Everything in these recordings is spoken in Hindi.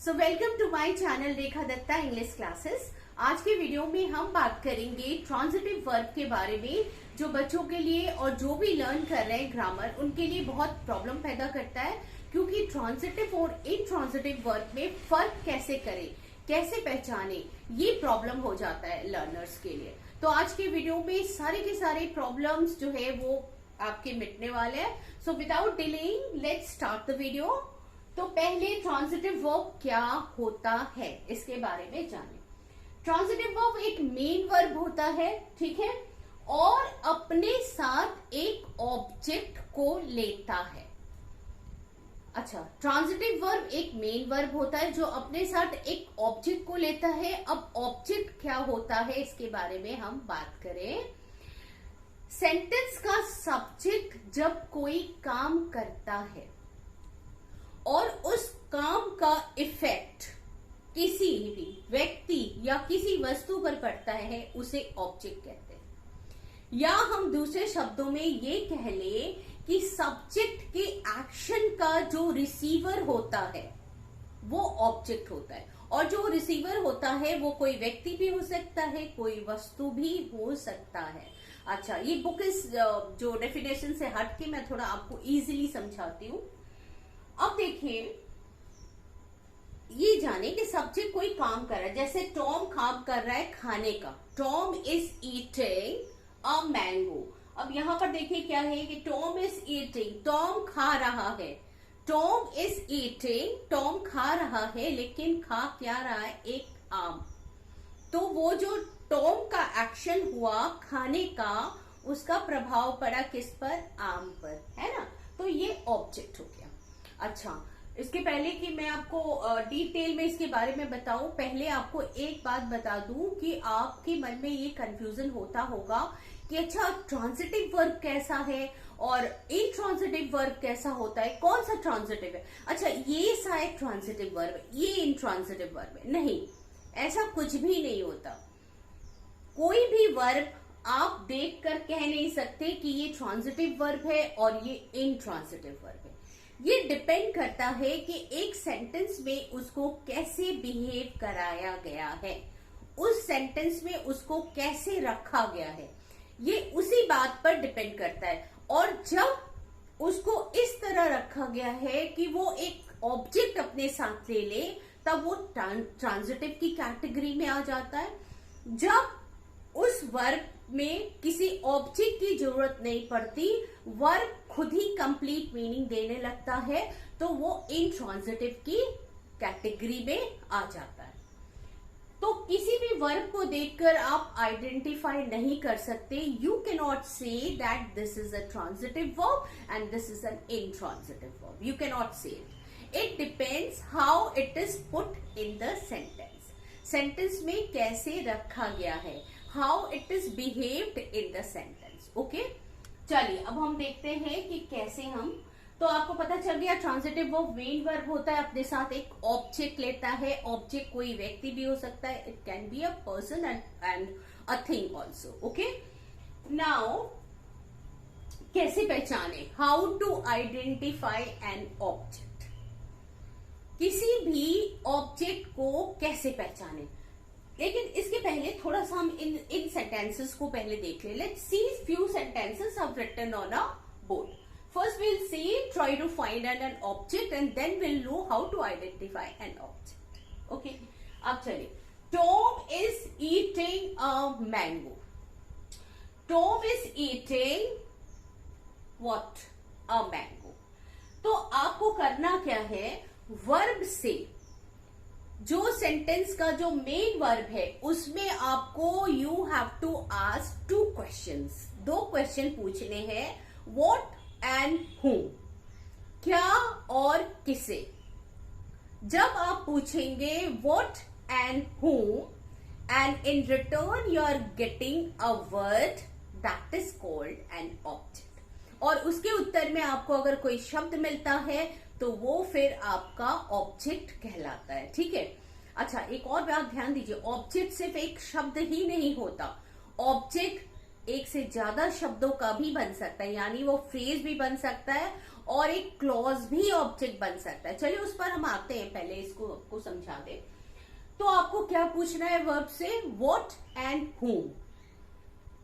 So welcome to my channel Rekha Datta English classes. आज के वीडियो में हम बात करेंगे ट्रांजिटिव वर्ब के बारे में, जो बच्चों के लिए और जो भी लर्न कर रहे हैं ग्रामर उनके लिए बहुत प्रॉब्लम पैदा करता है, क्योंकि ट्रांजिटिव और इनट्रांजिटिव वर्ब में फर्क कैसे करें, कैसे पहचाने, ये प्रॉब्लम हो जाता है लर्नर्स के लिए। तो आज के वीडियो में सारे के सारे प्रॉब्लम्स जो है वो आपके मिटने वाले हैं। So without delaying let's start the video. तो पहले ट्रांजिटिव वर्ब क्या होता है इसके बारे में जानें। ट्रांजिटिव वर्ब एक मेन वर्ब होता है, ठीक है, और अपने साथ एक ऑब्जेक्ट को लेता है। अच्छा, ट्रांजिटिव वर्ब एक मेन वर्ब होता है जो अपने साथ एक ऑब्जेक्ट को लेता है। अब ऑब्जेक्ट क्या होता है इसके बारे में हम बात करें। सेंटेंस का सब्जेक्ट जब कोई काम करता है और उस काम का इफेक्ट किसी भी व्यक्ति या किसी वस्तु पर पड़ता है, उसे ऑब्जेक्ट कहते हैं। या हम दूसरे शब्दों में ये कह ले कि सब्जेक्ट के एक्शन का जो रिसीवर होता है वो ऑब्जेक्ट होता है, और जो रिसीवर होता है वो कोई व्यक्ति भी हो सकता है, कोई वस्तु भी हो सकता है। अच्छा, ये बुक इस जो डेफिनेशन से हट के मैं थोड़ा आपको इजीली समझाती हूँ। अब देखिए, ये जाने कि सब्जेक्ट कोई काम कर रहा है, जैसे टॉम काम कर रहा है खाने का। Tom is eating a mango. अब यहां पर देखिए क्या है कि टॉम इज ईटिंग, टॉम खा रहा है। टॉम इज ईटिंग, टॉम खा रहा है, लेकिन खा क्या रहा है? एक आम। तो वो जो टॉम का एक्शन हुआ खाने का, उसका प्रभाव पड़ा किस पर? आम पर, है ना। तो ये ऑब्जेक्ट हो गया। अच्छा, इसके पहले कि मैं आपको डिटेल में इसके बारे में बताऊं, पहले आपको एक बात बता दूं कि आपके मन में ये कंफ्यूजन होता होगा कि अच्छा, ट्रांजिटिव वर्ब कैसा है और इनट्रांजिटिव वर्ब कैसा होता है, कौन सा ट्रांजिटिव है। अच्छा, ये शायद ट्रांजिटिव वर्ब है, ये इनट्रांजिटिव वर्ब है। नहीं, ऐसा कुछ भी नहीं होता। कोई भी वर्ब आप देखकर कह नहीं सकते कि ये ट्रांजिटिव वर्ब है और ये इनट्रांजिटिव वर्ब है। ये डिपेंड करता है कि एक सेंटेंस में उसको कैसे बिहेव कराया गया है, उस सेंटेंस में उसको कैसे रखा गया है, ये उसी बात पर डिपेंड करता है। और जब उसको इस तरह रखा गया है कि वो एक ऑब्जेक्ट अपने साथ ले ले, तब वो ट्रांजिटिव की कैटेगरी में आ जाता है। जब उस वर्ब में किसी ऑब्जेक्ट की जरूरत नहीं पड़ती, वर्ब खुद ही कंप्लीट मीनिंग देने लगता है, तो वो इनट्रांजिटिव की कैटेगरी में आ जाता है। तो किसी भी वर्ब को देखकर आप आइडेंटिफाई नहीं कर सकते। You can not say that this is a transitive verb and this is an intransitive verb. You can not say it. It depends how it is put in the sentence. Sentence में कैसे रखा गया है, how it is behaved in the sentence. Okay, चलिए अब हम देखते हैं कि कैसे हम, तो आपको पता चल गया ट्रांजिटिव वर्ब मेन वर्ब होता है, अपने साथ एक ऑब्जेक्ट लेता है। ऑब्जेक्ट कोई व्यक्ति भी हो सकता है, it can be a person and a thing also. Okay, now कैसे पहचाने, how to identify an object. किसी भी ऑब्जेक्ट को कैसे पहचाने, लेकिन इसके पहले थोड़ा सा हम इन सेंटेंसेस को पहले देख ले। Let's see few sentences are written on a board. First we'll see, try to find an object and then we'll know how to identify an object. Okay, अब चलिए, Tom is eating a mango. Tom is eating what? A mango. तो आपको करना क्या है, वर्ब से जो सेंटेंस का जो मेन वर्ब है उसमें आपको you have to ask two questions. दो क्वेश्चन पूछने हैं, व्हाट एंड whom, क्या और किसे। जब आप पूछेंगे what and whom and in return you are getting a word, that is called an object. और उसके उत्तर में आपको अगर कोई शब्द मिलता है तो वो फिर आपका ऑब्जेक्ट कहलाता है, ठीक है। अच्छा, एक और बात ध्यान दीजिए, ऑब्जेक्ट सिर्फ एक शब्द ही नहीं होता। ऑब्जेक्ट एक से ज्यादा शब्दों का भी बन सकता है, यानी वो फ्रेज भी बन सकता है और एक क्लॉज भी ऑब्जेक्ट बन सकता है। चलिए उस पर हम आते हैं, पहले इसको आपको समझा दे। तो आपको क्या पूछना है वर्ब से? What and whom।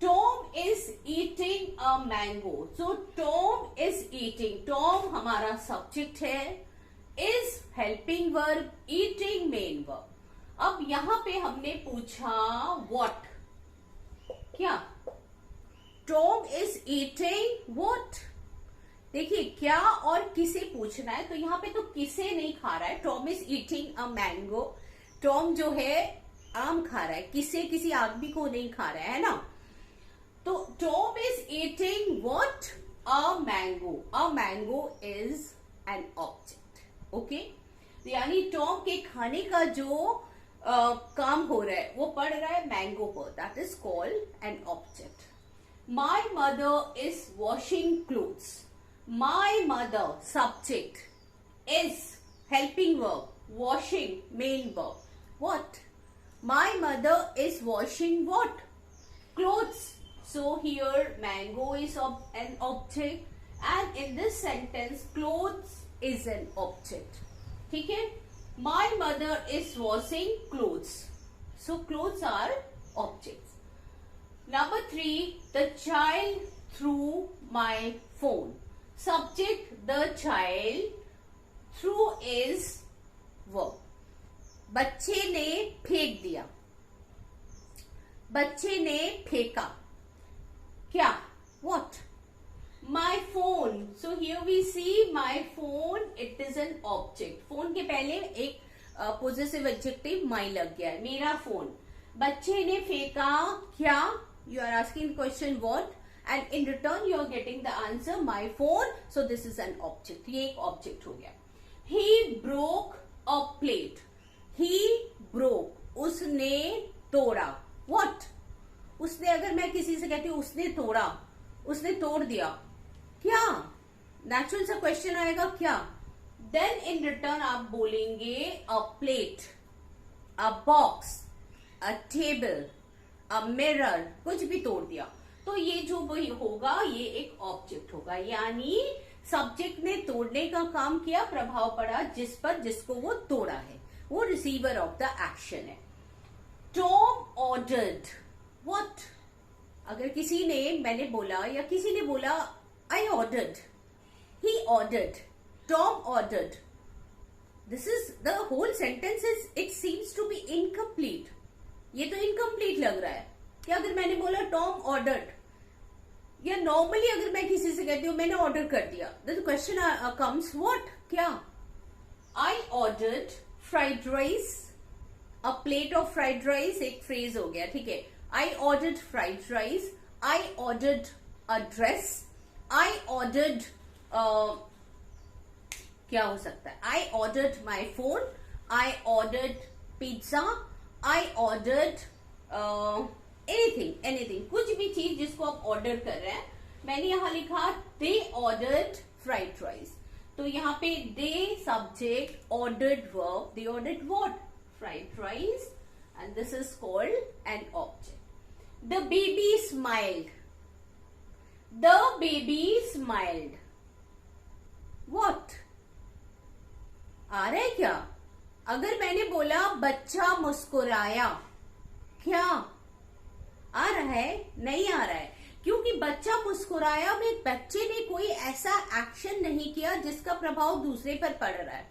Tom is eating a mango। So Tom is eating, Tom हमारा सब्जेक्ट है, is helping verb, eating main verb। अब यहां पे हमने पूछा what, क्या? Tom is eating what। देखिए क्या और किसे पूछना है, तो यहां पे तो किसे नहीं खा रहा है, Tom is eating a mango। Tom जो है आम खा रहा है, किसे, किसी आदमी को नहीं खा रहा है ना। तो Tom is eating what? A mango। A mango is an object। Okay, यानी टॉम के खाने का जो काम हो रहा है वो पड़ रहा है मैंगो पर, that is called an object. My mother is washing clothes. My mother subject, is helping verb, washing main verb. What? My mother is washing what? Clothes. So here mango is an object, and in this sentence clothes is an object। ठीक है, my mother is washing clothes, so clothes are objects। Number 3, the child threw my phone। Subject the child, threw is verb। बच्चे ने फेंक दिया, बच्चे ने फेंका, क्या? What? My phone। So here we see my phone, it is an object। Phone के पहले एक पोजेसिव एडजेक्टिव my लग गया है, मेरा फोन। बच्चे ने फेंका क्या? You are asking question what, and in return you are getting the answer my phone, so this is an object। ये एक ऑब्जेक्ट हो गया। He broke a plate। He broke, उसने तोड़ा। What? उसने, अगर मैं किसी से कहती हूँ उसने तोड़ा, उसने तोड़ दिया, क्या? नेचुरल सा क्वेश्चन आएगा क्या? देन इन रिटर्न आप बोलेंगे अ plate, a box, a table, a mirror, कुछ भी तोड़ दिया। तो ये जो होगा ये एक ऑब्जेक्ट होगा, यानी सब्जेक्ट ने तोड़ने का काम किया, प्रभाव पड़ा जिस पर जिसको वो तोड़ा है, वो रिसीवर ऑफ द एक्शन है। Tom ordered What? अगर किसी ने, मैंने बोला या किसी ने बोला I ordered, he ordered, Tom ordered, this is the whole sentence is, it seems to be incomplete। ये तो incomplete लग रहा है कि अगर मैंने बोला Tom ordered, या नॉर्मली अगर मैं किसी से कहती हूँ मैंने ऑर्डर कर दिया, the question comes what? क्या? I ordered fried rice, a plate of fried rice एक फ्रेज हो गया, ठीक है। I ordered fried rice, I ordered a dress, I ordered क्या हो सकता है? I ordered my phone, I ordered pizza, I ordered anything, कुछ भी चीज जिसको आप ऑर्डर कर रहे हैं। मैंने यहां लिखा they ordered fried rice, तो यहाँ पे they subject, ordered verb, they ordered what? Fried rice, and this is called an object। The baby smiled, the baby smiled। What? आ रहा है क्या? अगर मैंने बोला बच्चा मुस्कुराया, क्या आ रहा है? नहीं आ रहा है, क्योंकि बच्चा मुस्कुराया में बच्चे ने कोई ऐसा एक्शन नहीं किया जिसका प्रभाव दूसरे पर पड़ रहा है।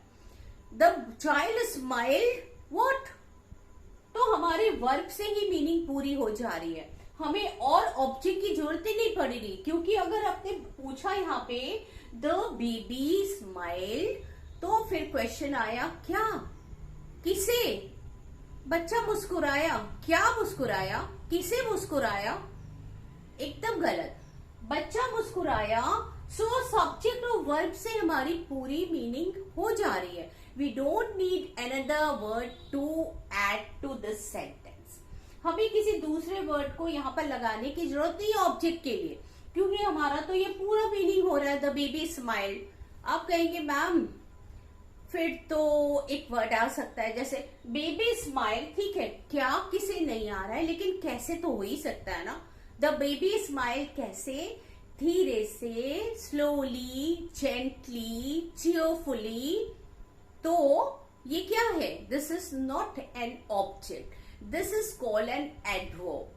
The child smiled, what? तो हमारे वर्ब से ही मीनिंग पूरी हो जा रही है, हमें और ऑब्जेक्ट की जरूरत ही नहीं पड़ रही, क्योंकि अगर आपने पूछा यहाँ पे द बेबी स्माइल्ड, तो फिर क्वेश्चन आया क्या? किसे? बच्चा मुस्कुराया, क्या मुस्कुराया? किसे मुस्कुराया? एकदम गलत। बच्चा मुस्कुराया, सो सब्जेक्ट और वर्ब से हमारी पूरी मीनिंग हो जा रही है। We don't need another word to add to this sentence। हमें किसी दूसरे वर्ड को यहाँ पर लगाने की जरूरत नहीं है ऑब्जेक्ट के लिए, क्योंकि हमारा तो ये पूरा मीनिंग हो रहा है द बेबी स्माइल्ड। आप कहेंगे मैम फिर तो एक वर्ड आ सकता है जैसे बेबी स्माइल, ठीक है, क्या किसे नहीं आ रहा है, लेकिन कैसे तो हो ही सकता है ना। द बेबी स्माइल कैसे, धीरे से, स्लोली, जेंटली, चीयरफुली। तो ये क्या है? This is not an object, this is called an adverb.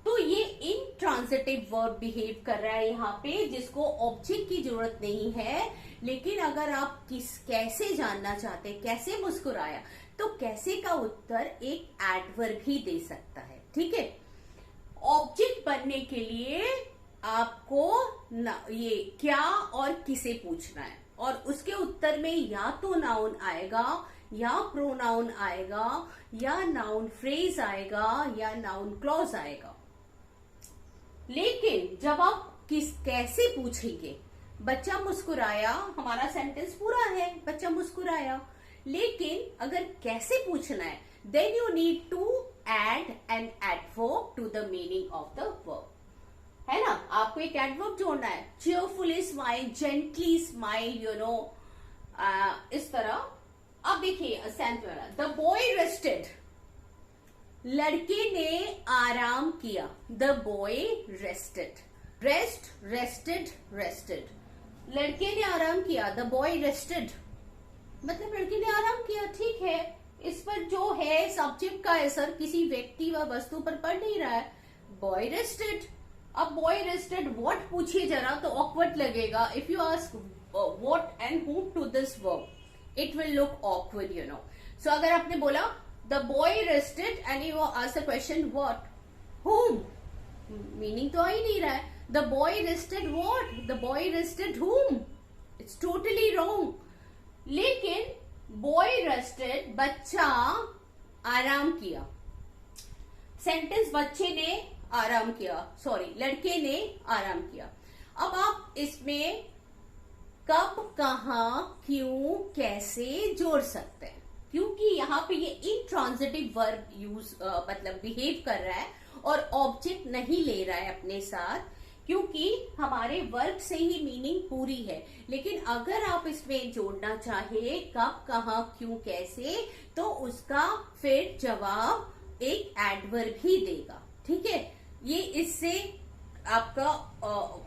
तो ये इंट्रांजिटिव वर्ब बिहेव कर रहा है यहाँ पे, जिसको ऑब्जेक्ट की जरूरत नहीं है। लेकिन अगर आप कैसे जानना चाहते हैं, कैसे मुस्कुराया, तो कैसे का उत्तर एक एडवर्ब ही दे सकता है। ठीक है, ऑब्जेक्ट बनने के लिए आपको ये क्या और किसे पूछना है, और उसके उत्तर में या तो नाउन आएगा, या प्रोनाउन आएगा, या नाउन फ्रेज आएगा, या नाउन क्लॉज आएगा। लेकिन जब आप कैसे पूछेंगे, बच्चा मुस्कुराया, हमारा सेंटेंस पूरा है, बच्चा मुस्कुराया। लेकिन अगर कैसे पूछना है, then you need to add an adverb to the meaning of the verb, है ना। आपको एक एडवर्ब जोड़ना है, cheerfully smile, gently smile, you know, इस तरह। अब देखिए सेंथ वाला, द बॉय रेस्टेड, लड़के ने आराम किया। The boy rested, rest, rested, rested, लड़के ने आराम किया। द बॉय रेस्टेड मतलब लड़के ने आराम किया। ठीक है, इस पर जो है सब्जेक्ट का असर किसी व्यक्ति व वस्तु पर पड़ नहीं रहा है। बॉय रेस्टेड, अब बॉय रेस्टेड व्हाट पूछिए जरा तो ऑकवर्ड लगेगा। If you ask what and whom to this verb, it will look awkward, you know. So अगर आपने बोला the boy rested and you ask the question what, whom, meaning तो आ ही नहीं रहा है। The boy rested what, the boy rested whom, it's totally wrong. लेकिन बॉय रेस्टेड, बच्चा आराम किया। सेंटेंस बच्चे ने आराम किया, सॉरी लड़के ने आराम किया। अब आप इसमें कब, कहां, क्यों, कैसे जोड़ सकते हैं, क्योंकि यहाँ पे ये इंट्रांजिटिव वर्ब यूज मतलब बिहेव कर रहा है और ऑब्जेक्ट नहीं ले रहा है अपने साथ, क्योंकि हमारे वर्ब से ही मीनिंग पूरी है। लेकिन अगर आप इसमें जोड़ना चाहे कब, कहां, क्यों, कैसे, तो उसका फिर जवाब एक एडवर्ब ही देगा। ठीक है, ये इससे आपका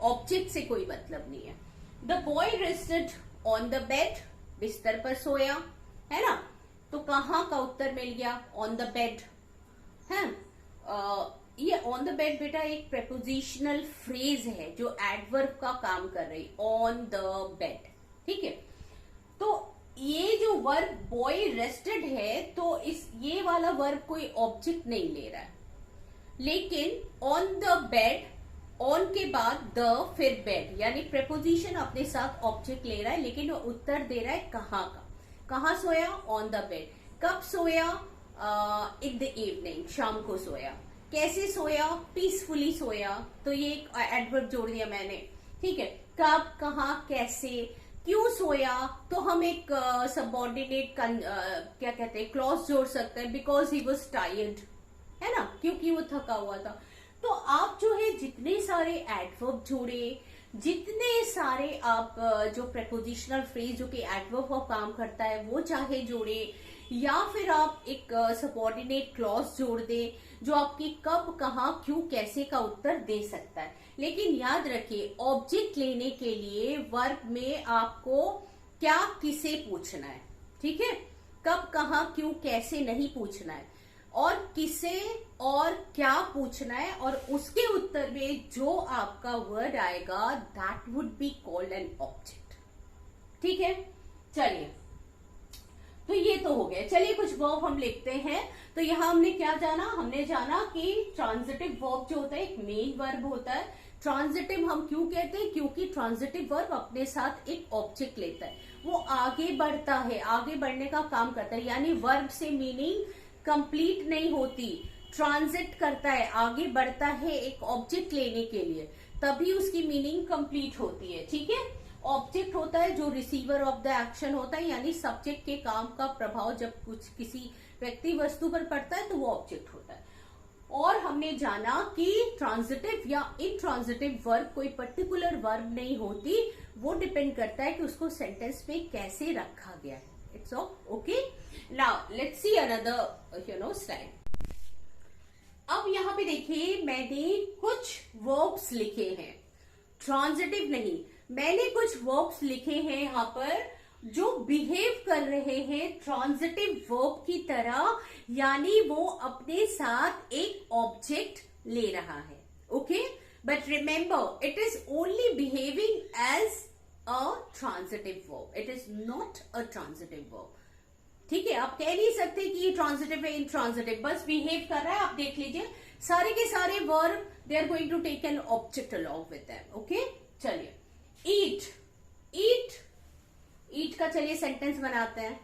ऑब्जेक्ट से कोई मतलब नहीं है। The boy rested on the bed, बिस्तर पर सोया, है ना। तो कहां का उत्तर मिल गया, ऑन द बेड है। ये ऑन द बेड बेटा एक प्रेपोजिशनल फ्रेज है जो एडवर्ब का काम कर रही, ऑन द बेड। ठीक है, तो ये जो वर्ब बॉय रेस्टेड है, तो इस ये वाला वर्ब कोई ऑब्जेक्ट नहीं ले रहा है। लेकिन ऑन द बेड, ऑन के बाद द, फिर बेड, यानी प्रेपोजिशन अपने साथ ऑब्जेक्ट ले रहा है, लेकिन वो उत्तर दे रहा है कहां का। कहां सोया, ऑन द बेड। कब सोया, इन द इवनिंग, शाम को सोया। कैसे सोया, पीसफुली सोया। तो ये एक एडवर्ब जोड़ दिया मैंने। ठीक है, कब, कहां, कैसे, क्यों सोया, तो हम एक सबऑर्डिनेट क्या कहते हैं, क्लॉज जोड़ सकते हैं, बिकॉज ही वॉज टायर्ड, है ना, क्योंकि वो थका हुआ था। तो आप जो है जितने सारे एडवर्ब जोड़े, जितने सारे आप जो प्रेपोजिशनल फ्रेज जो कि एडवर्ब का काम करता है वो चाहे जोड़े, या फिर आप एक सबऑर्डिनेट क्लॉज जोड़ दें जो आपकी कब, कहां, क्यों, कैसे का उत्तर दे सकता है। लेकिन याद रखिए, ऑब्जेक्ट लेने के लिए वर्ब में आपको क्या, किसे पूछना है। ठीक है, कब, कहां, क्यों, कैसे नहीं पूछना है, और किसे और क्या पूछना है, और उसके उत्तर में जो आपका वर्ड आएगा that would be called an object. ठीक है, चलिए, तो ये तो हो गया। चलिए कुछ वर्ब हम लिखते हैं। तो यहां हमने क्या जाना, हमने जाना कि ट्रांजिटिव वर्ब जो होता है एक मेन वर्ब होता है। ट्रांजिटिव हम क्यों कहते हैं, क्योंकि ट्रांजिटिव वर्ब अपने साथ एक ऑब्जेक्ट लेता है, वो आगे बढ़ता है, आगे बढ़ने का काम करता है, यानी वर्ब से मीनिंग कंप्लीट नहीं होती, ट्रांजिट करता है, आगे बढ़ता है एक ऑब्जेक्ट लेने के लिए, तभी उसकी मीनिंग कंप्लीट होती है। ठीक है, ऑब्जेक्ट होता है जो रिसीवर ऑफ द एक्शन होता है, यानी सब्जेक्ट के काम का प्रभाव जब कुछ किसी व्यक्ति वस्तु पर पड़ता है तो वो ऑब्जेक्ट होता है। और हमने जाना कि ट्रांजिटिव या इनट्रांजिटिव वर्ब कोई पर्टिकुलर वर्ब नहीं होती, वो डिपेंड करता है कि उसको सेंटेंस में कैसे रखा गया है। It's all okay. Now let's see another slide. अब यहाँ पे देखिए मैंने कुछ वर्ब्स लिखे हैं, ट्रांजिटिव नहीं, मैंने कुछ वर्ब्स लिखे हैं यहाँ पर जो बिहेव कर रहे हैं ट्रांजिटिव वर्ब की तरह, यानी वो अपने साथ एक ऑब्जेक्ट ले रहा है. Okay, but remember it is only behaving as a transitive verb, it is not a transitive verb. ठीक है, आप कह नहीं सकते कि ये ट्रांजिटिव है, इंट्रांजिटिव, बस बिहेव कर रहा है. आप देख लीजिए सारे के सारे verb they are going to take an object along with them. Okay, चलिए ईट, ईट, ईट का चलिए सेंटेंस बनाते हैं.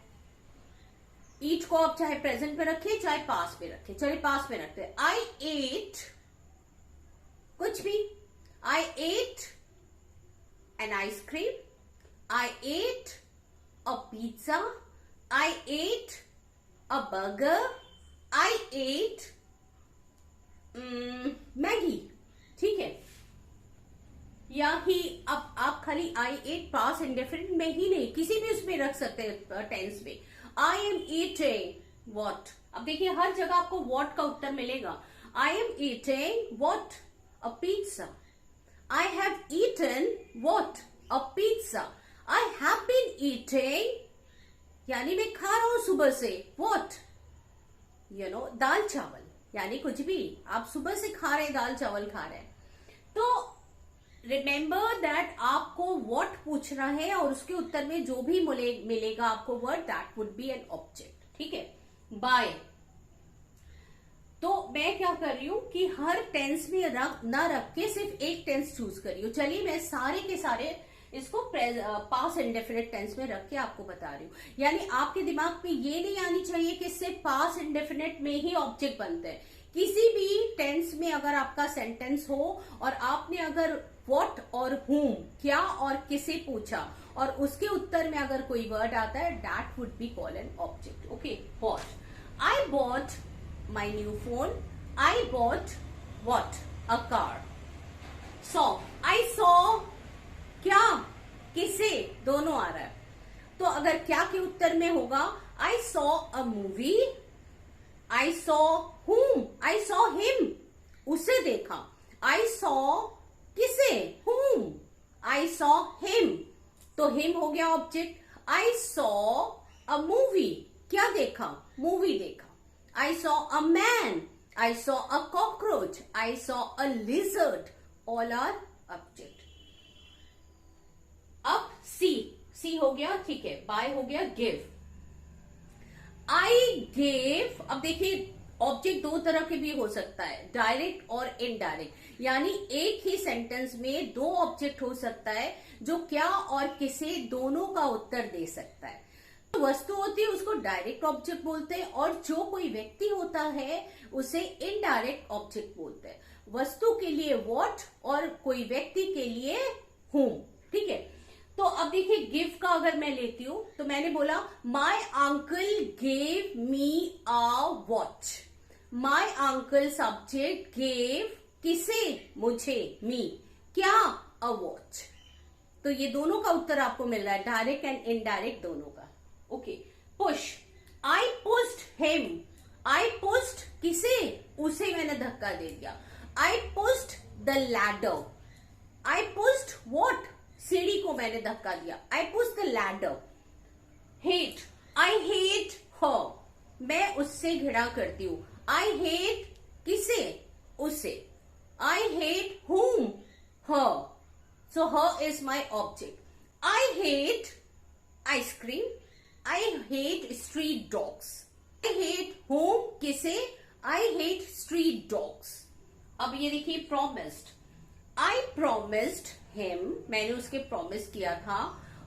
ईट को आप चाहे प्रेजेंट पे रखिए चाहे पास पे रखिए. चलिए पास पे रखते हैं. आई एट, कुछ भी, I ate an ice cream, I ate a pizza, I ate a burger, I ate Maggi. ठीक है, या ही अब आप खाली I ate पास इंडेफिनिट में ही नहीं, किसी भी उसमें रख सकते हैं टेंस में. I am eating what. अब देखिए हर जगह आपको what का उत्तर मिलेगा. I am eating what? A pizza. I have eaten what? A pizza. I have been eating, यानी मैं खा रहा हूं सुबह से, वॉट, यू नो, दाल चावल, यानी कुछ भी आप सुबह से खा रहे हैं, दाल चावल खा रहे हैं. तो रिमेंबर दैट आपको वॉट पूछना है और उसके उत्तर में जो भी मिलेगा आपको word, that would be an object. ठीक है, बाय. तो मैं क्या कर रही हूं कि हर टेंस में ना रख के सिर्फ एक टेंस चूज कर रही हूं. चलिए मैं सारे के सारे इसको पास इंडेफिनिट टेंस में रख के आपको बता रही हूँ. यानी आपके दिमाग में ये नहीं आनी चाहिए कि सिर्फ पास इंडेफिनिट में ही ऑब्जेक्ट बनते हैं. किसी भी टेंस में अगर आपका सेंटेंस हो और आपने अगर व्हाट और whom, क्या और किसे पूछा और उसके उत्तर में अगर कोई वर्ड आता है, that would be called an object. Okay, what. I bought my new phone, I bought what, a car. Saw, I saw, क्या, किसे, दोनों आ रहा है. तो अगर क्या के उत्तर में होगा, आई saw a movie, I saw हुम, आई सॉ हिम, उसे देखा. आई सॉ किसे, हुम, आई सॉ हिम, तो हिम हो गया object. I saw a movie, क्या देखा, मूवी देखा. I saw a man, I saw a cockroach, I saw a lizard, all are object. अब सी, सी हो गया. ठीक है, बाय हो गया. Give, I gave. अब देखिए ऑब्जेक्ट दो तरह के भी हो सकता है, डायरेक्ट और इनडायरेक्ट, यानी एक ही सेंटेंस में दो ऑब्जेक्ट हो सकता है जो क्या और किसे दोनों का उत्तर दे सकता है. तो वस्तु होती है उसको डायरेक्ट ऑब्जेक्ट बोलते हैं और जो कोई व्यक्ति होता है उसे इनडायरेक्ट ऑब्जेक्ट बोलते हैं. वस्तु के लिए व्हाट और कोई व्यक्ति के लिए whom. ठीक है, तो अब देखिए गिव का अगर मैं लेती हूं तो मैंने बोला my uncle gave me a watch. My uncle subject, gave किसे, मुझे, मी, क्या, अ वॉच. तो ये दोनों का उत्तर आपको मिल रहा है, डायरेक्ट एंड इनडायरेक्ट दोनों का. ओके, पुश, आई पुश्ड हिम. आई पुश्ड किसे, उसे मैंने धक्का दे दिया. आई pushed the ladder. I pushed what, सीढ़ी को मैंने धक्का दिया. I push the ladder. Hate, I hate her, मैं उससे घृणा करती हूं. आई हेट किसे, उसे. I hate whom, her. So her is my object. I hate ice cream. I hate street dogs. I hate whom, किसे. I hate street dogs. अब ये देखिए promised. I promised him, मैंने उसके प्रॉमिस किया था.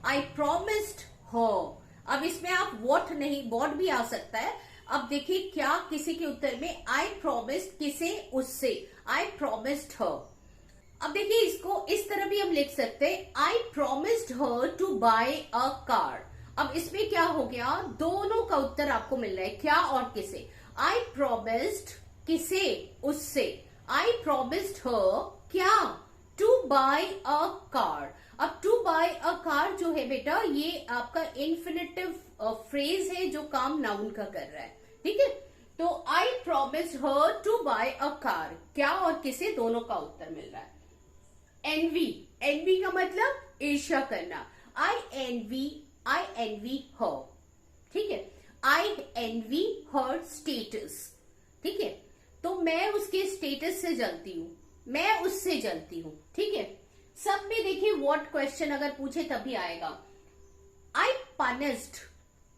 I promised her. अब इसमें आप what नहीं, what भी आ सकता है. अब देखिए क्या किसी के उत्तर में, I promised किसे, उससे. I promised her. अब देखिए इसको इस तरह भी हम लिख सकते हैं, I promised her to buy a car. अब इसमें क्या हो गया, दोनों का उत्तर आपको मिल रहा है, क्या और किसे. I promised किसे, उससे. I promised her क्या, to buy a car. अब to buy a car जो है बेटा, ये आपका इन्फिनिटिव फ्रेज है जो काम नाउन का कर रहा है. ठीक है, तो I promise her to buy a car, क्या और किसे, दोनों का उत्तर मिल रहा है। एनवी, एनवी का मतलब ईर्ष्या करना। आई एनवी हर, ठीक है। आई एनवी हर स्टेटस, ठीक है। तो मैं उसके स्टेटस से जलती हूं, मैं उससे जलती हूं, ठीक है। सब में देखिए व्हाट क्वेश्चन अगर पूछे तभी आएगा। आई पनिश्ड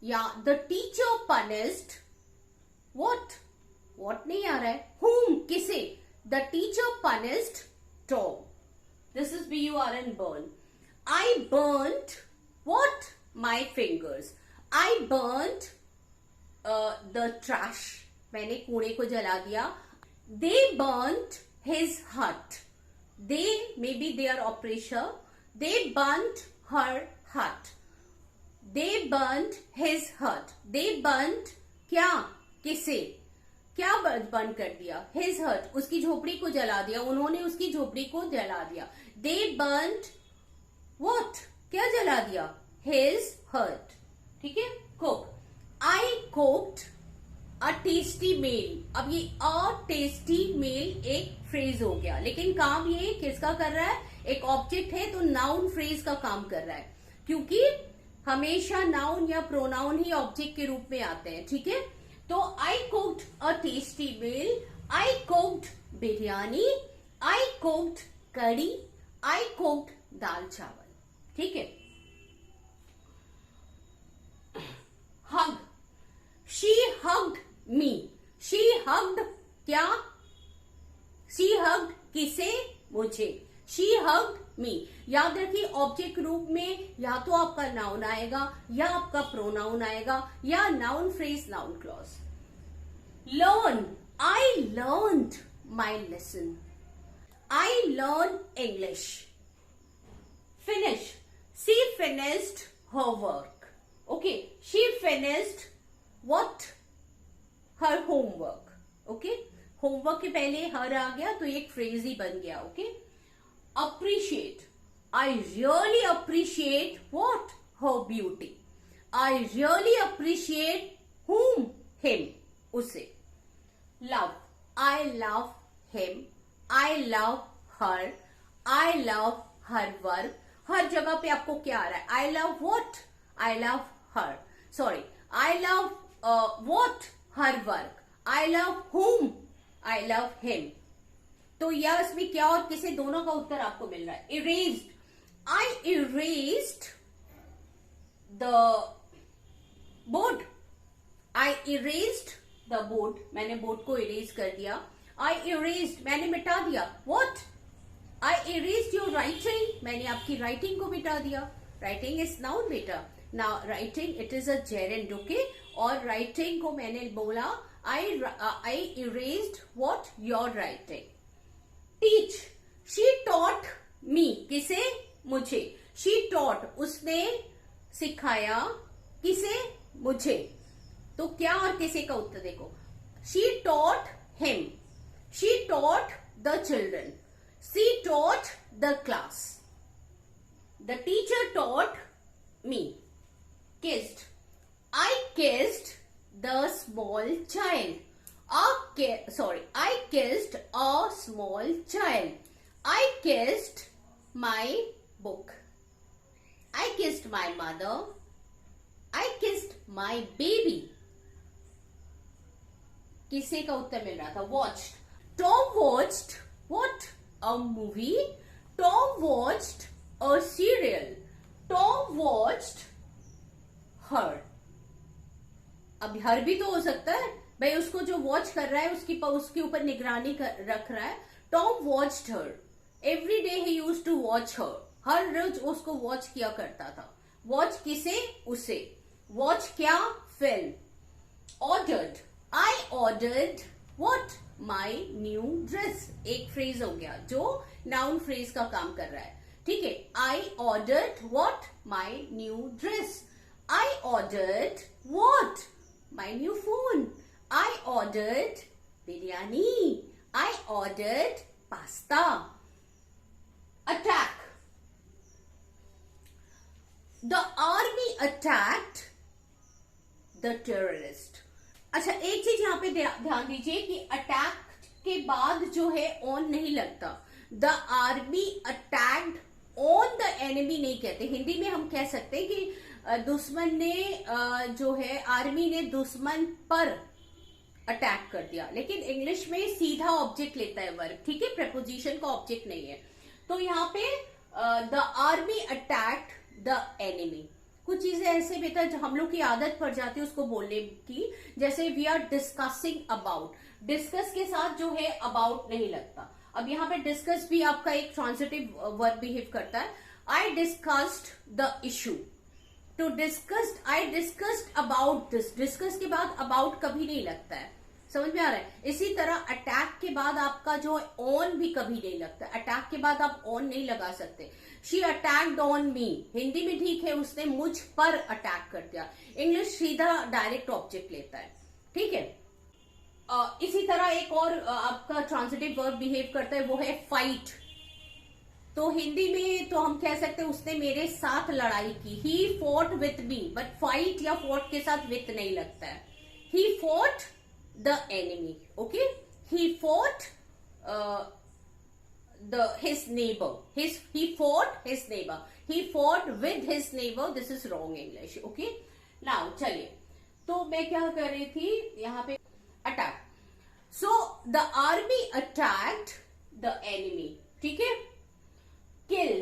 या the teacher punished what, what नहीं आ रहा है। whom, किसे, the teacher punished Tom, this is BURN burn। I burnt what, my fingers। I burnt the trash, मैंने कूड़े को जला दिया। दे burnt his hut, they maybe they are oppressor, they burnt her hut, they burnt his hut, they burnt क्या, किसे, क्या बंद कर दिया, his hut, उसकी झोपड़ी को जला दिया, उन्होंने उसकी झोपड़ी को जला दिया। they burnt what, क्या जला दिया, his hut, ठीक है। cook, I cooked a tasty meal। अब ये a tasty meal एक फ्रेज हो गया, लेकिन काम ये किसका कर रहा है, एक ऑब्जेक्ट है तो नाउन फ्रेज का काम कर रहा है, क्योंकि हमेशा नाउन या प्रोनाउन ही ऑब्जेक्ट के रूप में आते हैं, ठीक है। तो I cooked a tasty meal, I cooked biryani, I cooked kadhi, I cooked dal chawal, ठीक है। Hug, she hugged me, she hugged क्या, शी हग्ड किसे, मुझे, शी हग्ड मी। याद रखिए ऑब्जेक्ट रूप में या तो आपका नाउन आएगा या आपका प्रोनाउन आएगा या noun phrase noun clause. Learn, I learned my lesson, I learn English. Finish, she finished her work, okay, she finished what, her homework, okay. Homework के पहले हर आ गया तो एक फ्रेज ही बन गया, okay. Appreciate, I really appreciate what, her beauty, I really appreciate whom, him, उसे। Love, I love him, I love her, I love her work. हर जगह पे आपको क्या आ रहा है, I love what, I love her, sorry, I love what, her work, I love whom, I love him. तो यह इसमें क्या और किसे, दोनों का उत्तर आपको मिल रहा है। Erased, I erased the board, I erased the board, मैंने बोर्ड को इरेज कर दिया। आई इरेज्ड, मैंने मिटा दिया, what, I erased your writing, मैंने आपकी राइटिंग को मिटा दिया। राइटिंग इज नाउन बेटा, now writing it is a gerund, okay. और राइटिंग को मैंने बोला I erased what, your writing। Teach, she taught me, किसे, मुझे। She taught, उसने सिखाया, किसे, मुझे। तो क्या और किसे का उत्तर देखो। She taught him, she taught the children, she taught the class, the teacher taught me। Kissed, I kissed the small child, I kissed a small child, I kissed my book, I kissed my mother, I kissed my baby। किसे का उत्तर मिल रहा था, watched, Tom watched what, a movie, Tom watched a serial, Tom watched her। अब हर भी तो हो सकता है भाई, उसको जो वॉच कर रहा है उसके ऊपर निगरानी रख रहा है। Tom watched her, every day he used to watch her, हर रोज उसको वॉच किया करता था। वॉच किसे, उसे। वॉच क्या, film. Ordered, I ordered what, my new dress. एक फ्रेज हो गया जो नाउन फ्रेज का काम कर रहा है, ठीक है। I ordered what, my new dress. I ordered what, my new phone, I ordered biryani, I ordered pasta। Attack, the army attacked the terrorist, अच्छा, एक चीज यहाँ पे ध्यान दीजिए कि अटैक के बाद जो है ऑन नहीं लगता। The army attacked on the enemy नहीं कहते। हिंदी में हम कह सकते हैं कि दुश्मन ने जो है आर्मी ने दुश्मन पर अटैक कर दिया, लेकिन इंग्लिश में सीधा ऑब्जेक्ट लेता है वर्ब, ठीक है, प्रेपोजिशन का ऑब्जेक्ट नहीं है। तो यहाँ पे the army attacked the enemy. कुछ चीजें ऐसे बेटा जो हम लोग की आदत पड़ जाती है उसको बोलने की, जैसे we are discussing about, discuss के साथ जो है अबाउट नहीं लगता। अब यहाँ पे डिस्कस भी आपका एक ट्रांजिटिव वर्ब बिहेव करता है। I discussed the issue, to discussed, I discussed about this, discuss के बाद अबाउट कभी नहीं लगता है, समझ में आ रहा है। इसी तरह अटैक के बाद आपका जो ऑन भी कभी नहीं लगता, अटैक के बाद आप ऑन नहीं लगा सकते। She attacked on me, Hindi में ठीक है उसने मुझ पर अटैक कर दिया, इंग्लिश सीधा डायरेक्ट ऑब्जेक्ट लेता है, ठीक है। इसी तरह एक और आपका ट्रांजिटिव वर्ब बिहेव करता है, वो है फाइट। तो हिंदी में तो हम कह सकते हैं उसने मेरे साथ लड़ाई की, he fought with me, but fight या फॉट के साथ विथ नहीं लगता है। He fought the enemy, okay, he fought his neighbor, he fought his neighbor, he fought with his neighbor, this is wrong English, okay। now चलिए, तो मैं क्या कर रही थी यहाँ पे, attack. so the army attacked the enemy, ठीक है। kill,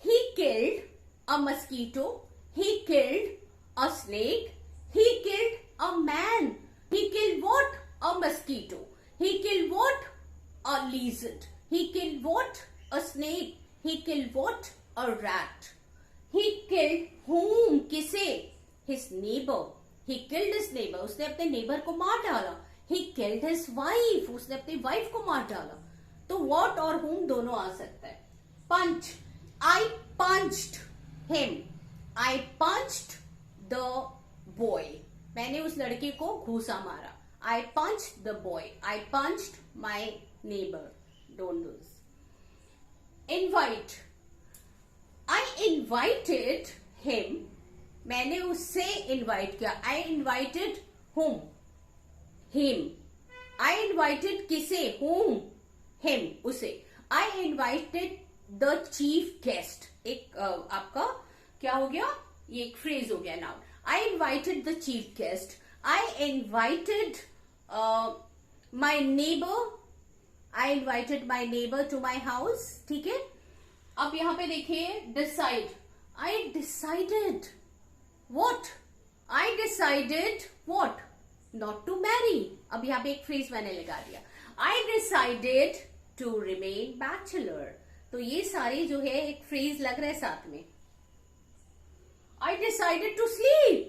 he killed a mosquito, he killed a snake, he killed a man, he killed what? A mosquito, he killed what? A lizard, he killed what? A snake, he killed what? A rat, he killed whom? किसे? his neighbor, he killed his neighbor, उसने अपने नेबर को मार डाला। he killed his wife, उसने अपनी वाइफ को मार डाला। तो what और whom दोनों आ सकता है। punch, I punched him, I punched the boy, मैंने उस लड़के को घूसा मारा। I punched the boy, I punched my neighbor, don't do this। invite, I invited him, मैंने उससे invite किया। I invited whom? him, I invited किसे? whom? him, उसे। I invited the chief guest, एक आपका क्या हो गया, ये एक फ्रेज हो गया noun. I invited the chief guest, I invited my neighbor, I invited my neighbor to my house, ठीक है। अब यहां पे देखिए decide, I decided what? I decided what? not to marry, अब यहां पे एक फ्रेज मैंने लगा दिया। I decided to remain bachelor, तो ये सारे जो है एक फ्रेज लग रहा है साथ में। I decided to sleep,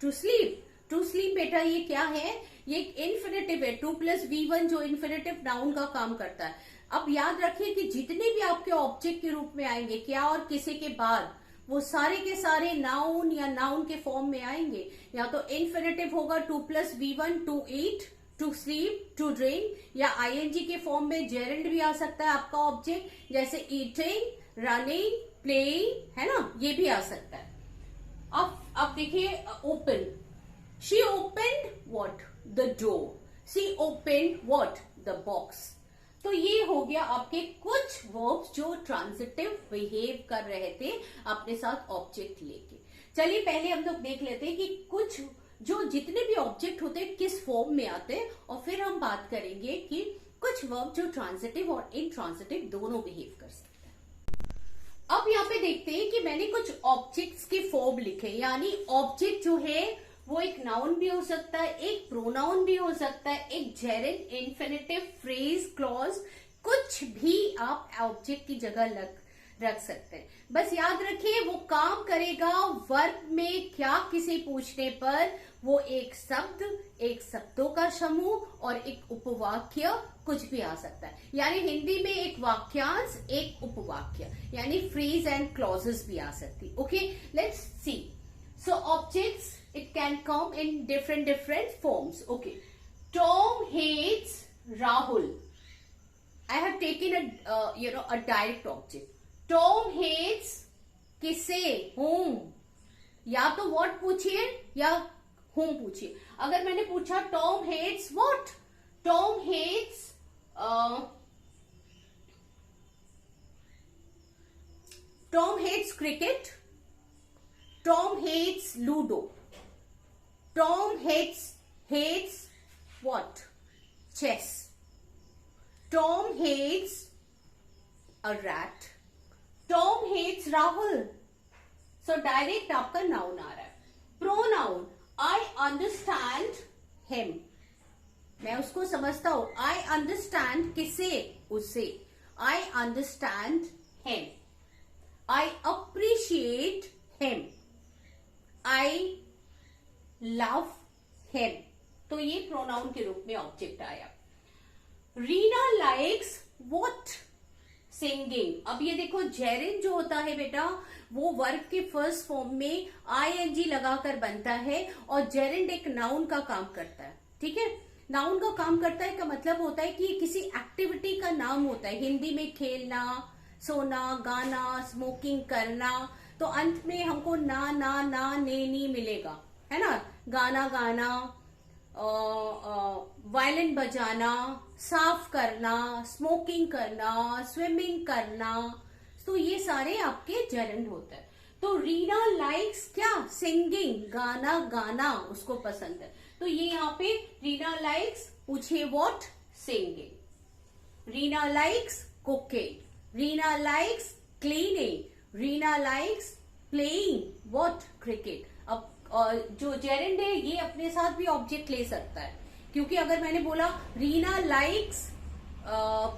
to sleep, to sleep बेटा ये क्या है, ये एक इन्फिनेटिव है, 2+V1 जो इन्फिनेटिव नाउन का काम करता है। अब याद रखिए कि जितने भी आपके ऑब्जेक्ट के रूप में आएंगे क्या और किसी के बाद, वो सारे के सारे नाउन या नाउन के फॉर्म में आएंगे। या तो इन्फिनेटिव होगा 2+V1, to eat, to sleep, to drink, या ING के फॉर्म में जेरेंड भी आ सकता है आपका ऑब्जेक्ट, जैसे eating, running, playing, है ना, ये भी आ सकता है। अब देखिए open, she opened what? The door, she opened what? The box. तो ये हो गया आपके कुछ वर्ब्स जो ट्रांजिटिव बिहेव कर रहे थे अपने साथ ऑब्जेक्ट लेके। चलिए पहले हम लोग देख लेते हैं कि कुछ जो जितने भी ऑब्जेक्ट होते हैं किस फॉर्म में आते हैं, और फिर हम बात करेंगे कि कुछ वर्ब जो ट्रांजिटिव और इनट्रांजिटिव दोनों बिहेव कर सकते हैं। अब यहाँ पे देखते हैं कि मैंने कुछ ऑब्जेक्ट्स के फॉर्म लिखे, यानी ऑब्जेक्ट जो है वो एक नाउन भी हो सकता है, एक प्रोनाउन भी हो सकता है, एक जेरेंड, इन्फिनेटिव, फ्रेज, क्लॉज, कुछ भी आप ऑब्जेक्ट की जगह रख सकते हैं। बस याद रखिए वो काम करेगा वर्ब में क्या किसे पूछने पर, वो एक शब्द, एक शब्दों का समूह और एक उपवाक्य कुछ भी आ सकता है। यानी हिंदी में एक वाक्यांश, एक उपवाक्य, यानी फ्रेज एंड क्लॉजेस भी आ सकती। Okay, let's see. So objects, it can come in different forms. Okay, Tom hates Rahul. I have taken a direct object. Tom hates किसे? whom, या तो what पूछिए या whom पूछिए। अगर मैंने पूछा Tom hates what, Tom hates Tom hates cricket, Tom hates ludo, Tom hates what? Chess. Tom hates a rat. Tom hates Rahul. So direct आपका noun आ रहा है। Pronoun, I understand him. मैं उसको समझता हूं। I understand किसे? उसे। I understand him. I appreciate him. I love him. तो ये प्रोनाउन के रूप में ऑब्जेक्ट आया। Reena likes what? सिंगिंग। अब ये देखो जेरिन जो होता है बेटा वो वर्ब के फर्स्ट फॉर्म में आईएनजी लगाकर बनता है और जेरिन एक नाउन का काम करता है। ठीक है, नाउन का काम करता है का मतलब होता है कि किसी एक्टिविटी का नाम होता है। हिंदी में खेलना, सोना, गाना, स्मोकिंग करना। तो अंत में हमको ना ना ना ने नी मिलेगा, है ना। गाना गाना, वायलिन बजाना, साफ करना, स्मोकिंग करना, स्विमिंग करना, तो ये सारे आपके जेरिंड होते हैं। तो रीना लाइक्स क्या? सिंगिंग, गाना गाना उसको पसंद है। तो ये यहाँ पे रीना लाइक्स, पूछिए what? Singing. Reena likes cooking, Reena likes cleaning, Reena likes playing what? Cricket. अब जो जेरिंड है ये अपने साथ भी ऑब्जेक्ट ले सकता है, क्योंकि अगर मैंने बोला रीना लाइक्स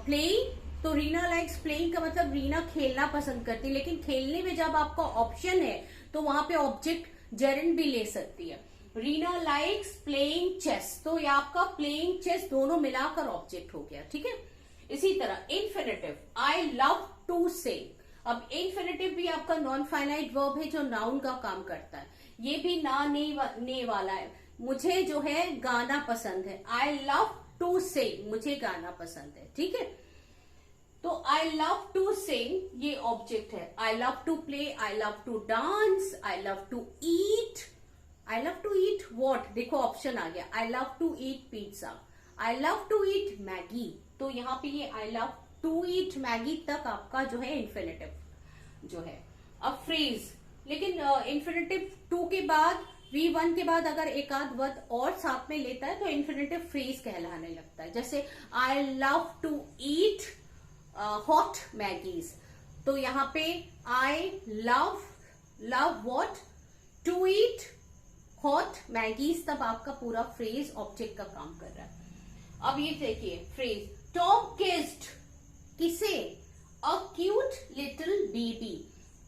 प्लेइंग, तो रीना लाइक्स प्लेइंग का मतलब रीना खेलना पसंद करती है, लेकिन खेलने में जब आपका ऑप्शन है तो वहां पे ऑब्जेक्ट जेरिंड भी ले सकती है। रीना लाइक्स प्लेइंग चेस, तो ये आपका प्लेइंग चेस दोनों मिलाकर ऑब्जेक्ट हो गया। ठीक है, इसी तरह infinitive, I love to sing. अब इन्फिनेटिव भी आपका नॉन फाइनाइट वर्ब है जो नाउन का काम करता है। ये भी ना ने वाला है। मुझे जो है गाना पसंद है, आई लव टू सिंग, मुझे गाना पसंद है। ठीक है, तो आई लव टू सिंग ये ऑब्जेक्ट है। I love to play, I love to dance, I love to eat. I love to eat what? देखो ऑप्शन आ गया, I love to eat pizza, I love to eat Maggi. तो यहाँ पे ये I love to eat Maggi तक आपका जो है इन्फिनेटिव जो है। अब फ्रेज, लेकिन इन्फिनेटिव टू के बाद V1 के बाद अगर एक आध वर्ड और साथ में लेता है तो इन्फिनेटिव फ्रेज कहलाने लगता है। जैसे I love to eat hot Maggis, तो यहाँ पे I love what? To eat hot Maggis, तब आपका पूरा फ्रेज ऑब्जेक्ट का काम कर रहा है। अब ये देखिए फ्रेज, टॉम किस्ड किसे? A cute little baby.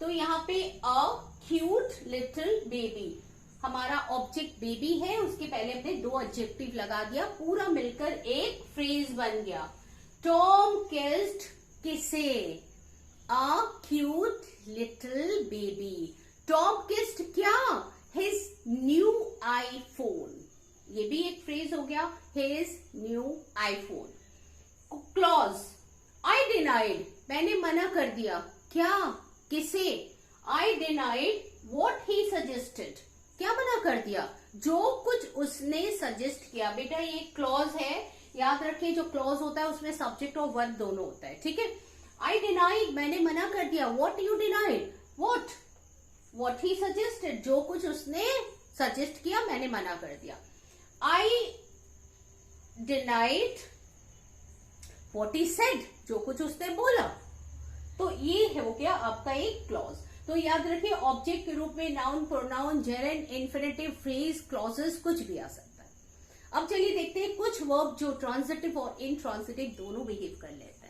तो यहाँ पे अ क्यूट लिटिल बेबी हमारा ऑब्जेक्ट बेबी है, उसके पहले हमने दो एडजेक्टिव लगा दिया, पूरा मिलकर एक फ्रेज बन गया। टॉम किस्ड किसे? A cute little baby. Tom kissed क्या? हिज न्यू आईफोन, ये भी एक फ्रेज हो गया, his new iPhone. Clause, I denied, मैंने मना कर दिया, क्या? किसे? I denied what he suggested, क्या मना कर दिया? जो कुछ उसने सजेस्ट किया। बेटा ये क्लॉज है, याद रखिए जो क्लॉज होता है उसमें सब्जेक्ट और वर्ब दोनों होता है। ठीक है, आई डिनाइड मैंने मना कर दिया, what you denied? What he suggested, जो कुछ उसने सजेस्ट किया मैंने मना कर दिया। I denied what he said, जो कुछ उसने बोला। तो ये हो गया आपका एक क्लॉज। तो याद रखिए ऑब्जेक्ट के रूप में noun, pronoun, gerund, infinitive, phrase, clauses कुछ भी आ सकता है। अब चलिए देखते हैं कुछ वर्ब जो ट्रांजिटिव और इनट्रांजिटिव दोनों बिहेव कर लेते हैं।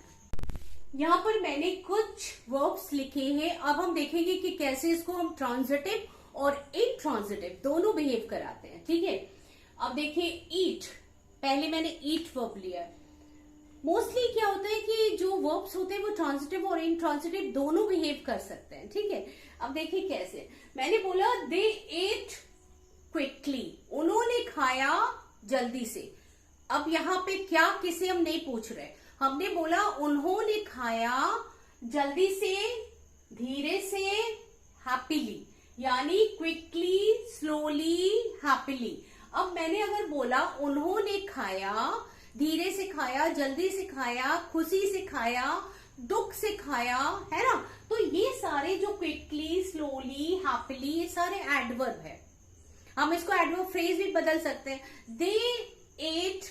यहाँ पर मैंने कुछ वर्ब्स लिखे हैं, अब हम देखेंगे कि कैसे इसको हम ट्रांजिटिव और इनट्रांजिटिव दोनों बिहेव कराते हैं। ठीक है, अब देखिए ईट, पहले मैंने ईट वर्ब लिया। मोस्टली क्या होता है कि जो वर्ब्स होते हैं वो ट्रांजिटिव और इनट्रांजिटिव दोनों बिहेव कर सकते हैं। ठीक है, अब देखिए कैसे। मैंने बोला दे एट क्विकली, उन्होंने खाया जल्दी से। अब यहाँ पे क्या किसे हम नहीं पूछ रहे, हमने बोला उन्होंने खाया जल्दी से, धीरे से, हैप्पीली, यानी क्विकली, स्लोली, हैप्पीली। अब मैंने अगर बोला उन्होंने खाया, धीरे से खाया, जल्दी से खाया, खुशी से खाया, दुख से खाया, है ना, तो ये सारे जो क्विकली, स्लोली, हैप्पीली, ये सारे एडवर्ब है। हम इसको एडवर्ब फ्रेज भी बदल सकते हैं। They ate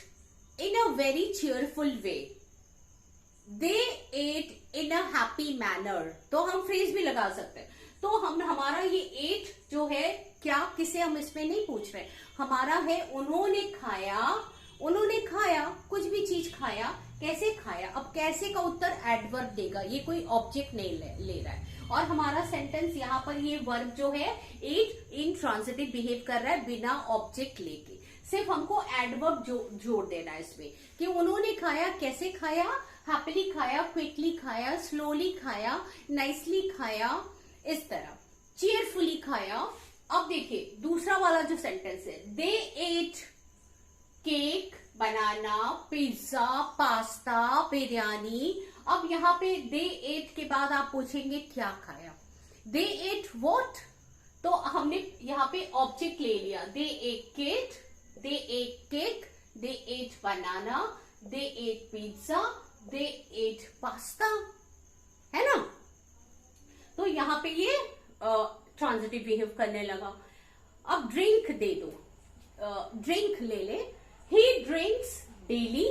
in a very cheerful way, they ate in a happy manner, तो हम फ्रेज भी लगा सकते हैं। तो हम हमारा ये एट जो है, क्या किसे हम इसमें नहीं पूछ रहे, हमारा है उन्होंने खाया, उन्होंने खाया, कुछ भी चीज खाया, कैसे खाया। अब कैसे का उत्तर एडवर्ब देगा, ये कोई ऑब्जेक्ट नहीं ले रहा है। और हमारा सेंटेंस यहाँ पर ये वर्ब जो है एट इंट्रांजिटिव बिहेव कर रहा है बिना ऑब्जेक्ट लेके, सिर्फ हमको एडवर्ब जोड़ देना है इसमें कि उन्होंने खाया, कैसे खाया, हैप्पीली खाया, क्विकली खाया, स्लोली खाया, नाइसली खाया, इस तरह चीयरफुली खाया। अब देखिए दूसरा वाला जो सेंटेंस है, दे एट केक, बनाना, पिज्जा, पास्ता, बिरयानी। अब यहाँ पे दे एट के बाद आप पूछेंगे क्या खाया, दे एट व्हाट, तो हमने यहाँ पे ऑब्जेक्ट ले लिया, दे एट केक, दे एट केक, दे एट बनाना, दे एट पिज्जा, दे एट पास्ता, है ना। तो यहाँ पे ये ट्रांजिटिव बिहेव करने लगा। अब ड्रिंक दे दो, ड्रिंक ले ले, ही ड्रिंक्स डेली,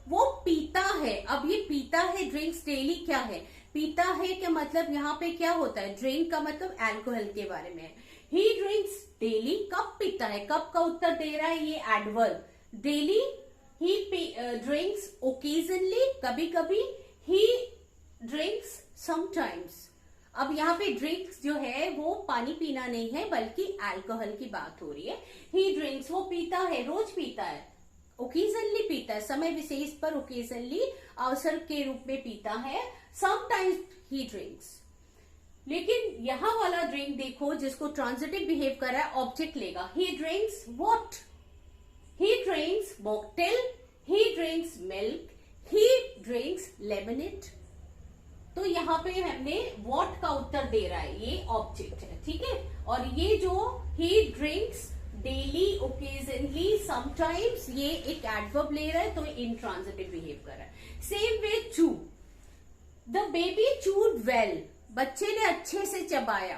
वो पीता है। अब ये पीता है, ड्रिंक्स डेली क्या है, पीता है क्या मतलब यहाँ पे क्या होता है, ड्रिंक का मतलब अल्कोहल के बारे में है। ही ड्रिंक्स डेली, कब पीता है, कब का उत्तर दे रहा है ये एडवर्ब, डेली। ही ड्रिंक्स ओकेजनली, कभी कभी, ही ड्रिंक्स समटाइम्स। अब यहाँ पे ड्रिंक्स जो है वो पानी पीना नहीं है बल्कि अल्कोहल की बात हो रही है। ही ड्रिंक्स, वो पीता है, रोज पीता है, ओकेजनली पीता है, समय विशेष पर, ओकेजनली अवसर के रूप में पीता है, समटाइम्स ही ड्रिंक्स। लेकिन यहाँ वाला ड्रिंक देखो जिसको ट्रांजिटिव बिहेव कर रहा है, ऑब्जेक्ट लेगा, ही drinks what, he drinks mocktail, he drinks milk, he drinks lemonade. तो यहाँ पे हमने व्हाट का उत्तर दे रहा है, ये ऑब्जेक्ट है, ठीक है। और ये जो ही ड्रिंक्स डेली, ओकेजनली, समटाइम्स, ये एक एडवर्ब ले रहा है, तो इंट्रांजिटिव बिहेव कर रहा है। सेम वे चू, द बेबी चूड वेल, बच्चे ने अच्छे से चबाया,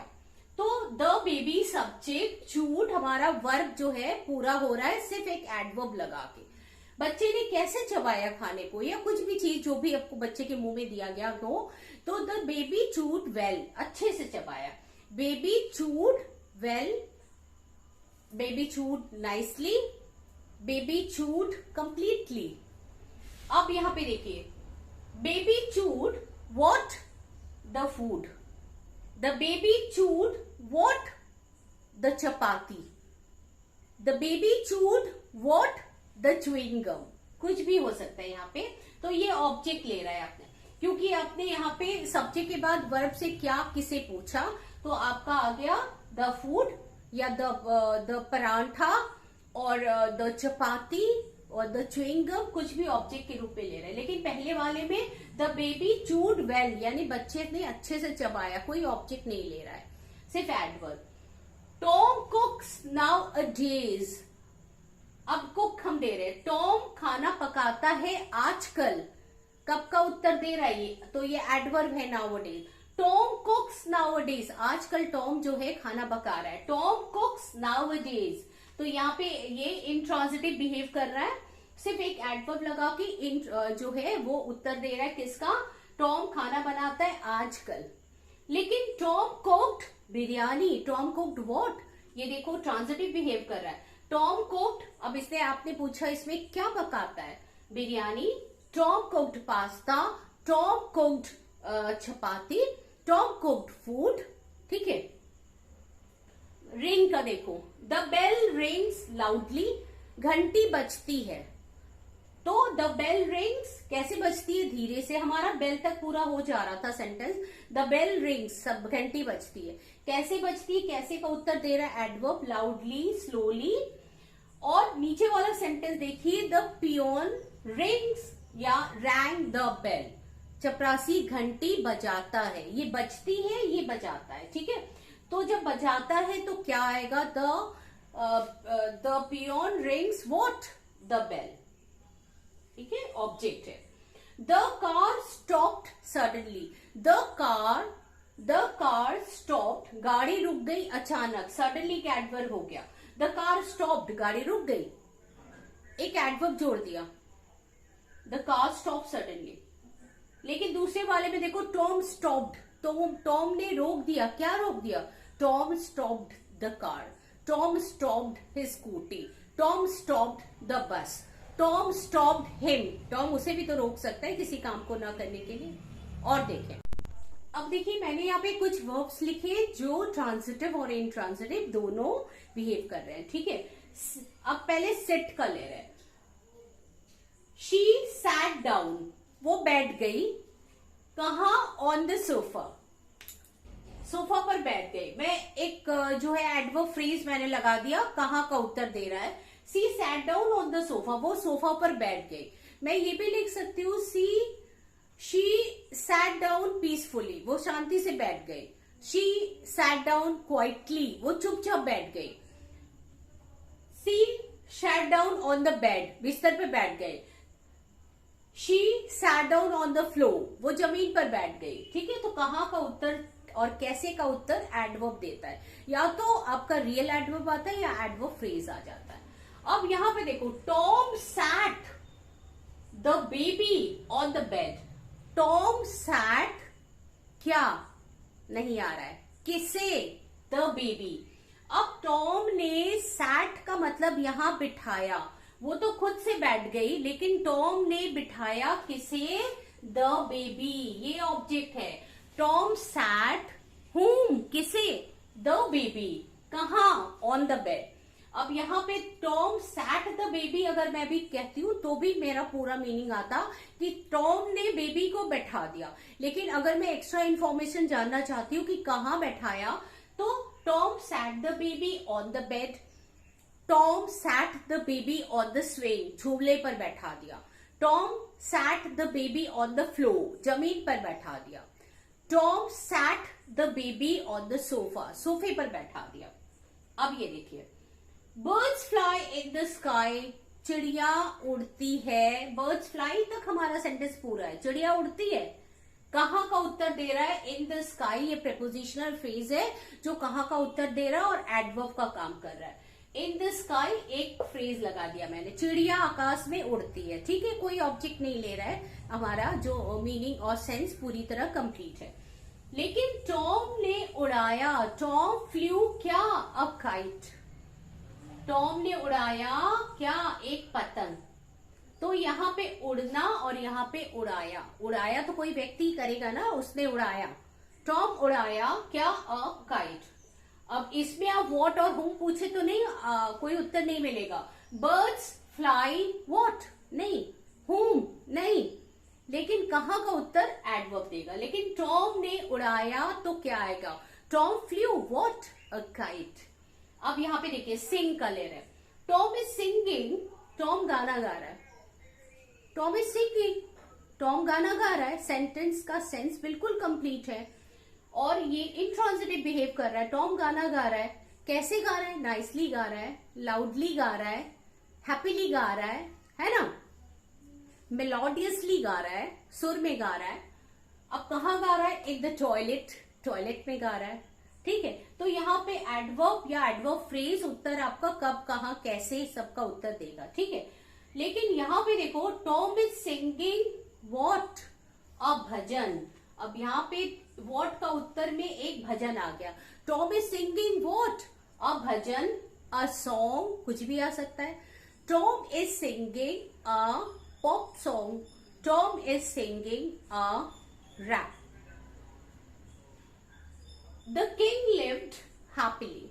तो द बेबी सब्जेक्ट, चूड हमारा वर्ब जो है पूरा हो रहा है सिर्फ एक एडवर्ब लगा के। बच्चे ने कैसे चबाया खाने को, या कुछ भी चीज जो भी आपको बच्चे के मुंह में दिया गया हो, तो द बेबी चूड वेल, अच्छे से चबाया, baby chewed well, baby chewed nicely, baby chewed completely. अब यहां पे देखिए, baby chewed what, the food, the baby chewed what, the chapati, the baby chewed what, the chewing gum, कुछ भी हो सकता है यहाँ पे। तो ये ऑब्जेक्ट ले रहा है आपने, क्योंकि आपने यहाँ पे सब्जेक्ट के बाद वर्ब से क्या किसे पूछा, तो आपका आ गया द फूड या द परांठा और द चपाती और द च्युइंग गम, कुछ भी ऑब्जेक्ट के रूप में ले रहे हैं। लेकिन पहले वाले में द बेबी चूड वेल, यानी बच्चे ने अच्छे से चबाया, कोई ऑब्जेक्ट नहीं ले रहा है, सिर्फ एडवर्ब। टॉम कुक्स नाउ अ डेज, अब कुक हम दे रहे हैं, टॉम खाना पकाता है आजकल, कब का उत्तर दे रहा है ये, तो ये एडवर्ब है नाउअडेज। टॉम कुक्स नाउअडेज, आजकल टॉम जो है खाना पका रहा है, टॉम कुक्स नाउअडेज। तो यहाँ पे ये इंट्रांजिटिव बिहेव कर रहा है, सिर्फ एक एडवर्ब लगा के जो है वो उत्तर दे रहा है किसका, टॉम खाना बनाता है आजकल। लेकिन Tom cooked biryani, Tom cooked what, ये देखो ट्रांजिटिव बिहेव कर रहा है, टॉम कुक्ड। अब इसने आपने पूछा इसमें क्या पकाता है, biryani, Tom cooked pasta, Tom cooked chapati, Tom cooked food, ठीक है। रिंग का देखो, द बेल रिंग्स लाउडली, घंटी बजती है, तो द बेल रिंग्स कैसे बजती है, धीरे से, हमारा बेल तक पूरा हो जा रहा था सेंटेंस, द बेल रिंग्स, सब घंटी बजती है, कैसे बजती है, कैसे का उत्तर दे रहा है एडवर्ब, लाउडली, स्लोली। और नीचे वाला सेंटेंस देखिए, द पियोन रिंग्स या रैंग द बेल, चपरासी घंटी बजाता है, ये बजती है, ये बजाता है, ठीक है। तो जब बजाता है तो क्या आएगा, the the peon rings what, the bell. ठीक है, ऑब्जेक्ट है। The car stopped suddenly, the car stopped, गाड़ी रुक गई अचानक, सडनली का एडवर्ब हो गया। द कार स्टॉप्ड, गाड़ी रुक गई, एक एडवर्ब जोड़ दिया, द कार स्टॉप सडनली। लेकिन दूसरे वाले में देखो, टॉम स्टॉप्ड, टॉम ने रोक दिया, क्या रोक दिया, Tom stopped the car, Tom stopped his scooty, Tom stopped the bus, Tom stopped him, Tom उसे भी तो रोक सकता है किसी काम को ना करने के लिए। और देखें, अब देखिए मैंने यहाँ पे कुछ वर्ब्स लिखे जो ट्रांजिटिव और इंट्रांजिटिव दोनों बिहेव कर रहे हैं। ठीक है, अब पहले सिट का ले रहे हैं। शी सैट डाउन, वो बैठ गई, कहा, ऑन द सोफा, सोफा पर बैठ गई। मैं एक जो है एडवर्ब फ्रेज मैंने लगा दिया, कहाँ का उत्तर दे रहा है। She sat down on the sofa, वो सोफा पर बैठ गई। मैं ये भी लिख सकती हूँ, शी सैट डाउन पीसफुली, वो शांति से बैठ गई। शी सैट डाउन क्वाइटली, वो चुपचाप बैठ गई। She sat down on the bed, बिस्तर पे बैठ गई। She sat down on the floor, वो जमीन पर बैठ गई। ठीक है, तो कहाँ का उत्तर और कैसे का उत्तर एडवर्ब देता है, या तो आपका रियल एडवर्ब आता है या एडवर्ब फ्रेज आ जाता है। अब यहां पे देखो, Tom sat the baby on the bed, Tom sat क्या नहीं आ रहा है, किसे, द बेबी। अब टॉम ने सैट का मतलब यहां बिठाया, वो तो खुद से बैठ गई, लेकिन टॉम ने बिठाया किसे, द बेबी, ये ऑब्जेक्ट है। टॉम सैट whom, किसे, द बेबी, कहा, ऑन द बेड। अब यहाँ पे टॉम सैट द बेबी अगर मैं भी कहती हूँ तो भी मेरा पूरा मीनिंग आता कि टॉम ने बेबी को बैठा दिया। लेकिन अगर मैं एक्स्ट्रा इन्फॉर्मेशन जानना चाहती हूँ कि कहाँ बैठाया, तो Tom sat the baby on the bed, Tom sat the baby on the swing, झूले पर बैठा दिया। Tom sat the baby on the floor, जमीन पर बैठा दिया। Tom sat the baby on the sofa, सोफे पर बैठा दिया। अब ये देखिए, birds fly in the sky, चिड़िया उड़ती है। बर्ड्स फ्लाई तक हमारा सेंटेंस पूरा है, चिड़िया उड़ती है। कहाँ का उत्तर दे रहा है, इन द स्काई, ये प्रेपोजिशनल फ्रेज है जो कहाँ का उत्तर दे रहा है और एडवर्ब का काम कर रहा है। इन द स्काई एक फ्रेज लगा दिया मैंने, चिड़िया आकाश में उड़ती है। ठीक है, कोई ऑब्जेक्ट नहीं ले रहा है, हमारा जो मीनिंग और सेंस पूरी तरह कंप्लीट है। लेकिन टॉम ने उड़ाया, टॉम फ्लू क्या, अ काइट, टॉम ने उड़ाया क्या, एक पतंग। तो यहाँ पे उड़ना और यहाँ पे उड़ाया, उड़ाया तो कोई व्यक्ति करेगा ना, उसने उड़ाया। टॉम उड़ाया क्या, अ काइट। अब इसमें आप व्हाट और हुम पूछे तो नहीं, कोई उत्तर नहीं मिलेगा। बर्ड्स फ्लाई व्हाट, नहीं, हुम नहीं, लेकिन कहाँ का उत्तर एडवर्ब देगा। लेकिन टॉम ने उड़ाया तो क्या आएगा, Tom flu what, a kite. अब यहाँ पे देखिए, सिंग का ले रहे हैं। टॉम इज सिंगिंग, टॉम गाना गा रहा है। टॉम इज सिंगिंग, टॉम गाना गा रहा है, सेंटेंस का सेंस बिल्कुल कंप्लीट है। और ये इंट्रांजिटिव बिहेव कर रहा है, टॉम गाना गा रहा है। कैसे गा रहा है, नाइसली गा रहा है, लाउडली गा रहा है, हैप्पीली गा रहा है ना, मेलोडियसली गा रहा है, सुर में गा रहा है। अब कहाँ गा रहा है, इन द टॉयलेट, टॉयलेट में गा रहा है। ठीक है, तो यहाँ पे एडवर्ब या एडवर्ब फ्रेज उत्तर आपका कब, कहाँ, कैसे, सबका उत्तर देगा। ठीक है, लेकिन यहाँ पे देखो, टॉम इज सिंगिंग व्हाट, अ भजन। अब यहाँ पे व्हाट का उत्तर में एक भजन आ गया। Tom is singing what, a bhajan, a song, कुछ भी आ सकता है। Tom is singing a pop song, Tom is singing a rap. The king lived happily.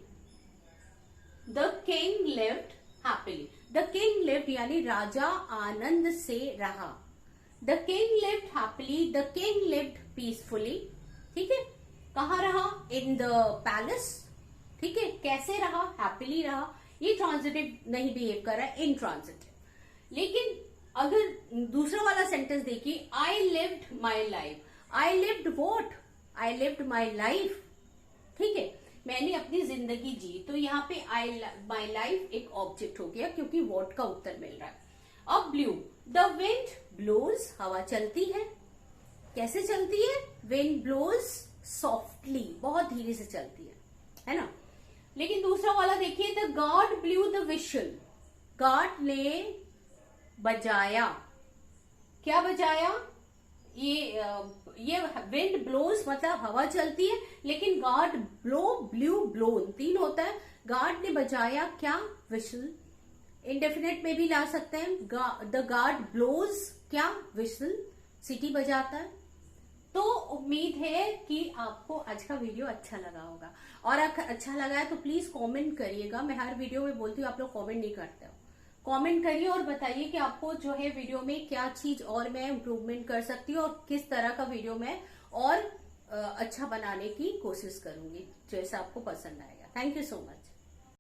The king lived happily. The king lived यानी राजा आनंद से रहा। The king lived happily. The king lived peacefully. ठीक है, कहाँ रहा, in the palace. ठीक है, कैसे रहा, happily रहा। ये ट्रांजिटिव नहीं बिहेव कर रहा है, intransitive। लेकिन अगर दूसरा वाला सेंटेंस देखिए, I lived my life, I lived what, I lived my life. ठीक है, मैंने अपनी जिंदगी जी, तो यहाँ पे आई माई लाइफ एक ऑब्जेक्ट हो गया क्योंकि वॉट का उत्तर मिल रहा है। अब ब्लू, द विंड ब्लोज, हवा चलती है। कैसे चलती है? विंड ब्लोज सॉफ्टली, बहुत धीरे से चलती है ना। लेकिन दूसरा वाला देखिए, the God blue the whistle, God ने बजाया। क्या बजाया? ये विंड ब्लोज मतलब हवा चलती है, लेकिन गॉड ब्लू ब्लोन, तीन होता है। गॉड ने बजाया क्या? विशल। इंडेफिनेट में भी ला सकते हैं, द गॉड ब्लोज क्या? विशल, सीटी बजाता है। तो उम्मीद है कि आपको आज का वीडियो अच्छा लगा होगा, और अगर अच्छा लगा है तो प्लीज कमेंट करिएगा। मैं हर वीडियो में बोलती हूँ, आप लोग कमेंट नहीं करते हो। कमेंट करिए और बताइए कि आपको जो है वीडियो में क्या चीज और मैं इम्प्रूवमेंट कर सकती हूँ, और किस तरह का वीडियो मैं और अच्छा बनाने की कोशिश करूंगी, जैसा आपको पसंद आएगा। Thank you so much.